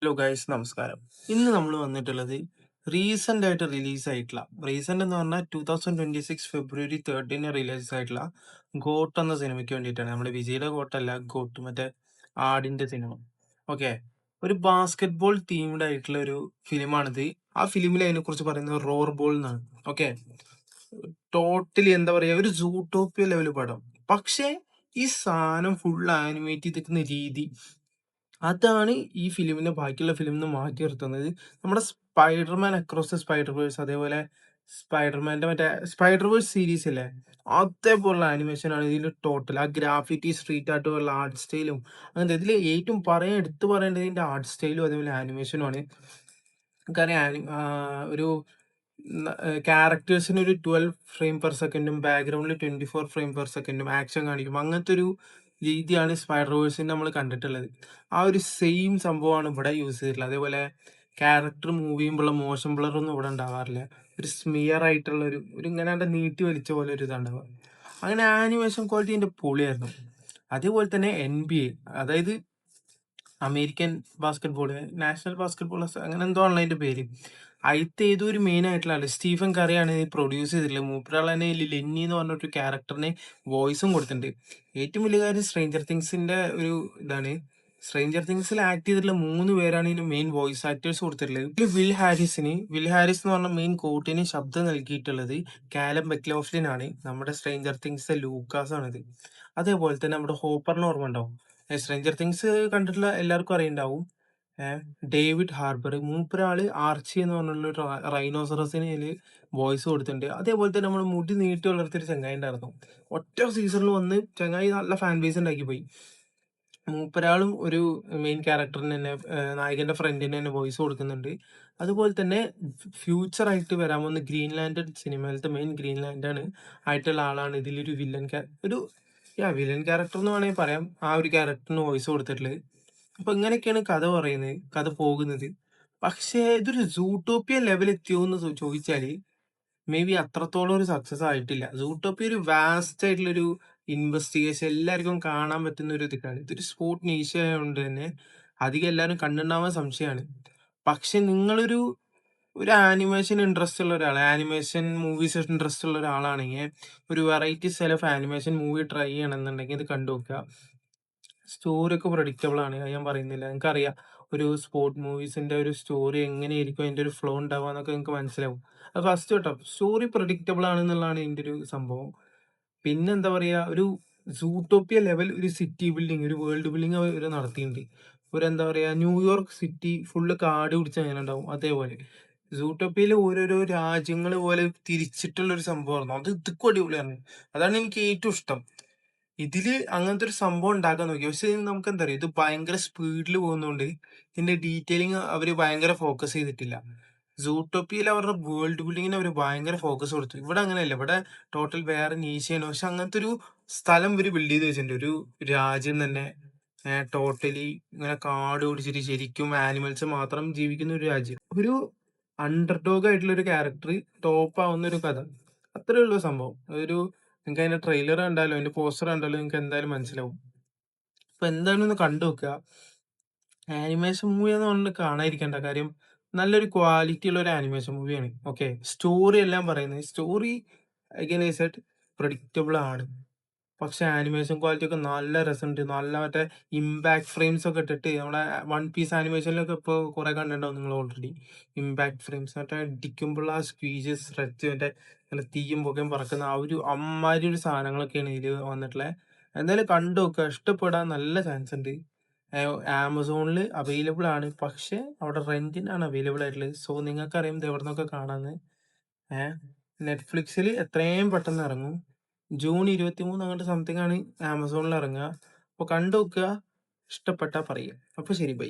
Hello guys, നമസ്കാരം. ഇന്ന് നമ്മൾ വന്നിട്ടുള്ളത് റീസെന്റ് ആയിട്ട് റിലീസ് ആയിട്ടുള്ള റീസെന്റ് എന്ന് പറഞ്ഞാൽ 2026 ഫെബ്രുവരി 13 റിലീസ് ആയിട്ടുള്ള ഗോട്ട് എന്ന സിനിമയ്ക്ക് വേണ്ടിയിട്ടാണ്. നമ്മുടെ വിജയുടെ ഗോട്ടല്ല, ഗോട്ട് മറ്റേ ആടിന്റെ സിനിമ. ഓക്കെ, ഒരു ബാസ്കറ്റ്ബോൾ തീംഡ് ആയിട്ടുള്ള ഒരു ഫിലിമാണിത്. ആ ഫിലിമിൽ അതിനെ കുറിച്ച് പറയുന്നത് റോർ ബോൾ എന്നാണ്. ഓക്കെ, ടോട്ടലി എന്താ പറയാ, ഒരു സൂട്ടോപ്പിയ ലെവൽ പടം. പക്ഷേ ഈ സാധനം ഫുൾ ആനിമേറ്റ് ചെയ്തിരിക്കുന്ന രീതി, അതാണ് ഈ ഫിലിമിനെ ബാക്കിയുള്ള ഫിലിമിൽ നിന്ന് മാറ്റി നിർത്തുന്നത്. നമ്മുടെ Spiderman across the spider verse, അതേപോലെ സ്പൈഡർമാന്റെ മറ്റേ സ്പൈഡർ വേഴ്സ് സീരീസ് ഇല്ലേ, അതേപോലുള്ള ആനിമേഷൻ ആണ് ഇതിൽ ടോട്ടൽ. ആ ഗ്രാഫിറ്റി, സ്ട്രീറ്റ് ആർട്ട് പോലുള്ള ആർട്ട് സ്റ്റൈലും, അങ്ങനത്തെ ഇതിൽ ഏറ്റവും എടുത്തു പറയേണ്ടത് ഇതിന്റെ ആർട്ട് സ്റ്റൈലും അതേപോലെ ആനിമേഷനും ആണ്. നമുക്കറിയാം ഒരു ക്യാരക്ടേഴ്സിന് ഒരു 12 ഫ്രെയിം പെർ സെക്കൻഡും ബാക്ക്ഗ്രൗണ്ടിൽ 24 ഫ്രെയിം പെർ സെക്കൻഡും ആക്ഷൻ കാണിക്കും. അങ്ങനത്തെ ഒരു രീതിയാണ് സ്പൈഡർ വേഴ്സിന്റെ നമ്മൾ കണ്ടിട്ടുള്ളത്. ആ ഒരു സെയിം സംഭവമാണ് ഇവിടെ യൂസ് ചെയ്തിട്ടുള്ളത്. അതേപോലെ ക്യാരക്ടർ മൂവ് ചെയ്യുമ്പോഴുള്ള മോഷൻ ബ്ലർ ഒന്നും ഇവിടെ ഉണ്ടാവാറില്ല. ഒരു സ്മിയർ ആയിട്ടുള്ള ഒരു ഇങ്ങനെ നീട്ടി വലിച്ച പോലെ ഒരു ഇതുണ്ടാവുക. അങ്ങനെ ആനിമേഷൻ ക്വാളിറ്റി ഇതിന്റെ പൊളിയായിരുന്നു. അതേപോലെ തന്നെ NBA, അതായത് അമേരിക്കൻ ബാസ്കറ്റ്ബോൾ, നാഷണൽ ബാസ്കറ്റ്ബോൾ അങ്ങനെ എന്തോ ആണല്ലോ അതിന്റെ പേര്. അതിലത്തെ ഏതോ ഒരു മെയിൻ ആയിട്ടുള്ള ആള് സ്റ്റീഫൻ കറിയാണ് ഇത് പ്രൊഡ്യൂസ് ചെയ്തിട്ടുള്ളത്. മൂപ്പരാൾ തന്നെ ലെന്നി എന്ന് പറഞ്ഞ ഒരു ക്യാരക്ടറിന് വോയിസും കൊടുത്തിട്ടുണ്ട്. ഏറ്റവും വലിയ കാര്യം സ്ട്രേഞ്ചർ തിങ്സിന്റെ ഒരു ഇതാണ്. സ്ട്രേഞ്ചർ തിങ്സിൽ ആക്ട് ചെയ്തിട്ടുള്ള 3 പേരാണ് ഇതിന് മെയിൻ വോയിസ് ആക്ടേഴ്സ് കൊടുത്തിട്ടുള്ളത്. ഇതിൽ വിൽ ഹാരിസ് എന്ന് പറഞ്ഞ മെയിൻ കോട്ടിന് ശബ്ദം നൽകിയിട്ടുള്ളത് കാലം ബെക്ലോഫ്ലിൻ ആണ്. നമ്മുടെ സ്ട്രേഞ്ചർ തിങ്സിലെ ലൂക്കാസ് ആണിത്. അതേപോലെ തന്നെ നമ്മുടെ ഹോപ്പറിന് ഓർമ്മ ഉണ്ടാവും. സ്ട്രേഞ്ചർ തിങ്സ് കണ്ടിട്ടുള്ള എല്ലാവർക്കും അറിയുണ്ടാവും. ഏഹ് ഡേവിഡ് ഹാർബർ, മൂപ്പരാള് ആർച്ചി എന്ന് പറഞ്ഞുള്ള ഒരു റൈനോസറസിന് അതില് വോയിസ് കൊടുത്തിട്ടുണ്ട്. അതേപോലെ തന്നെ നമ്മൾ മുടി നീട്ടി വളർത്തിയൊരു ചങ്ങായി ഉണ്ടായിരുന്നു. ഒറ്റ സീസണിൽ വന്ന് ചങ്ങായി നല്ല ഫാൻ ബേസ് ഉണ്ടാക്കി പോയി. മൂപ്പരാളും ഒരു മെയിൻ ക്യാരക്ടറിന് തന്നെ, നായകന്റെ ഫ്രണ്ടിന് തന്നെ വോയിസ് കൊടുക്കുന്നുണ്ട്. അതുപോലെ തന്നെ ഫ്യൂച്ചർ ആയിട്ട് വരാൻ പോകുന്ന ഗ്രീൻലാൻഡ് സിനിമയിലത്തെ മെയിൻ ഗ്രീൻലാൻഡാണ് ആയിട്ടുള്ള ആളാണ് ഇതിലൊരു വില്ലൻ ക്യാരക്ടർ എന്ന് വേണമെങ്കിൽ പറയാം. ആ ഒരു ക്യാരക്ടറിന് വോയിസ് കൊടുത്തിട്ടുള്ളത്. അപ്പൊ ഇങ്ങനെയൊക്കെയാണ് കഥ പോകുന്നത്. പക്ഷേ ഇതൊരു സൂട്ടോപ്പിയ ലെവൽ എത്തിയോ എന്ന് ചോദിച്ചാല് മേ ബി അത്രത്തോളം ഒരു സക്സസ് ആയിട്ടില്ല. സൂട്ടോപ്പിയ ഒരു വാസ്റ്റ് ആയിട്ടുള്ളൊരു ഇൻവെസ്റ്റിഗേഷൻ, എല്ലാവർക്കും കാണാൻ പറ്റുന്ന ഒരു ഇതൊക്കെയാണ്. ഇതൊരു സ്പോർട്ട് നീശ ആയതുകൊണ്ട് തന്നെ അധികം എല്ലാവരും കണ്ടിട്ടുണ്ടാവാൻ സംശയമാണ്. പക്ഷെ നിങ്ങളൊരു ഒരു ആനിമേഷൻ ഇൻട്രസ്റ്റ് ഉള്ള ഒരാൾ, ആനിമേഷൻ മൂവീസ് ഇൻട്രസ്റ്റ് ഉള്ള ഒരാളാണെങ്കിൽ ഒരു variety style of animation movie try ചെയ്യണമെന്നുണ്ടെങ്കിൽ ഇത് കണ്ടു നോക്കുക. സ്റ്റോറി ഒക്കെ പ്രഡിക്റ്റബിൾ ആണ്, അത് ഞാൻ പറയുന്നില്ല. നിങ്ങൾക്കറിയാം ഒരു സ്പോർട്ട് മൂവീസിന്റെ ഒരു സ്റ്റോറി എങ്ങനെയായിരിക്കും, അതിന്റെ ഒരു ഫ്ലോ ഉണ്ടാവുക എന്നൊക്കെ നിങ്ങൾക്ക് മനസ്സിലാവും. അത് ഫസ്റ്റ് കേട്ടോ, സ്റ്റോറി പ്രഡിക്റ്റബിൾ ആണെന്നുള്ളതാണ് ഇതിന്റെ ഒരു സംഭവം. പിന്നെ എന്താ പറയാ, ഒരു സൂട്ടോപ്പിയ ലെവൽ ഒരു സിറ്റി ബിൽഡിങ്, ഒരു വേൾഡ് ബിൽഡിങ് അവർ നടത്തിയിട്ടുണ്ട്. ഒരു എന്താ പറയാ, ന്യൂയോർക്ക് സിറ്റി ഫുള്ള് കാട് പിടിച്ച് അങ്ങനെ ഉണ്ടാവും. അതേപോലെ സൂട്ടോപ്പിയയിലെ ഓരോരോ രാജ്യങ്ങൾ പോലെ തിരിച്ചിട്ടുള്ള ഒരു സംഭവമായിരുന്നു. അത് ഇതൊക്കെ അടിപൊളിയാണ്. അതാണ് എനിക്ക് ഏറ്റവും ഇഷ്ടം. ഇതില് അങ്ങനത്തെ ഒരു സംഭവം ഉണ്ടാക്കാൻ നോക്കി. പക്ഷെ നമുക്ക് എന്താ പറയുക, ഇത് ഭയങ്കര സ്പീഡിൽ പോകുന്നതുകൊണ്ട് ഇതിന്റെ ഡീറ്റെയിലിംഗ് അവര് ഭയങ്കര ഫോക്കസ് ചെയ്തിട്ടില്ല. സൂട്ടോപ്പിയയിൽ അവരുടെ വേൾഡ് ബിൽഡിങ്ങിന് അവർ ഭയങ്കര ഫോക്കസ് കൊടുത്തു. ഇവിടെ അങ്ങനെയല്ല. ഇവിടെ ടോട്ടൽ വേറെ നീശയാണ്. പക്ഷെ അങ്ങനത്തെ ഒരു സ്ഥലം ഇവര് ബിൽഡ് ചെയ്ത് വെച്ചിട്ടുണ്ട്. ഒരു രാജ്യം തന്നെ ടോട്ടലി ഇങ്ങനെ കാട് പിടിച്ചിട്ട് ശരിക്കും ആനിമൽസ് മാത്രം ജീവിക്കുന്ന ഒരു രാജ്യം. ഒരു അണ്ടർഡോഗ് ആയിട്ടുള്ള ഒരു ക്യാരക്ടർ ടോപ്പ് ആവുന്ന ഒരു കഥ. അത്രേ ഉള്ളൂ സംഭവം. നിങ്ങൾക്ക് അതിന്റെ ട്രെയിലർ കണ്ടാലോ അതിന്റെ പോസ്റ്റർ കണ്ടാലോ നിങ്ങൾക്ക് എന്തായാലും മനസ്സിലാവും. അപ്പൊ എന്തായാലും ഒന്ന് കണ്ടു നോക്കുക. ആനിമേഷൻ മൂവി എന്ന് പറഞ്ഞിട്ട് കാണാതിരിക്കേണ്ട കാര്യം, നല്ലൊരു ക്വാളിറ്റി ഉള്ള ഒരു ആനിമേഷൻ മൂവിയാണ്. ഓക്കെ, സ്റ്റോറി എല്ലാം പറയുന്നത്, story again I said predictable ആണ്. പക്ഷെ ആനിമേഷൻ ക്വാളിറ്റി ഒക്കെ നല്ല രസമുണ്ട്. നല്ല മറ്റേ ഇമ്പാക്ട് ഫ്രെയിംസ് ഒക്കെ ഇട്ടിട്ട്, നമ്മുടെ വൺ പീസ് ആനിമേഷനിലൊക്കെ ഇപ്പോൾ കുറെ കണ്ടിട്ടുണ്ടാവും നിങ്ങൾ ഓൾറെഡി. ഇമ്പാക്ട് ഫ്രെയിംസ് മറ്റേ അടിക്കുമ്പോൾ ആ സ്ക്വീജസ് സ്ട്രെച്ച്, മറ്റേ നല്ല തീയും പുകയും പറക്കുന്ന ആ ഒരു അമ്മാതിരി ഒരു സാധനങ്ങളൊക്കെയാണ് ഇതിൽ വന്നിട്ടുള്ളത്. എന്തായാലും കണ്ടു നോക്കുക, ഇഷ്ടപ്പെടാൻ നല്ല ചാൻസ് ഉണ്ട്. ആമസോണിൽ അവൈലബിൾ ആണ്, പക്ഷെ അവിടെ റെന്റിനാണ് അവൈലബിൾ ആയിട്ടുള്ളത്. സോ നിങ്ങൾക്കറിയാം ഇത് എവിടെ നിന്നൊക്കെ കാണാന്ന്. ഏഹ് നെറ്റ്ഫ്ലിക്സിൽ എത്രയും പെട്ടെന്ന് ഇറങ്ങും. ജൂൺ 23 അങ്ങോട്ട് സംതിങ് ആണ് ആമസോണിൽ ഇറങ്ങുക. അപ്പൊ കണ്ടു നോക്കുക, ഇഷ്ടപ്പെട്ടാ പറയുക. അപ്പൊ ശരി, ബൈ.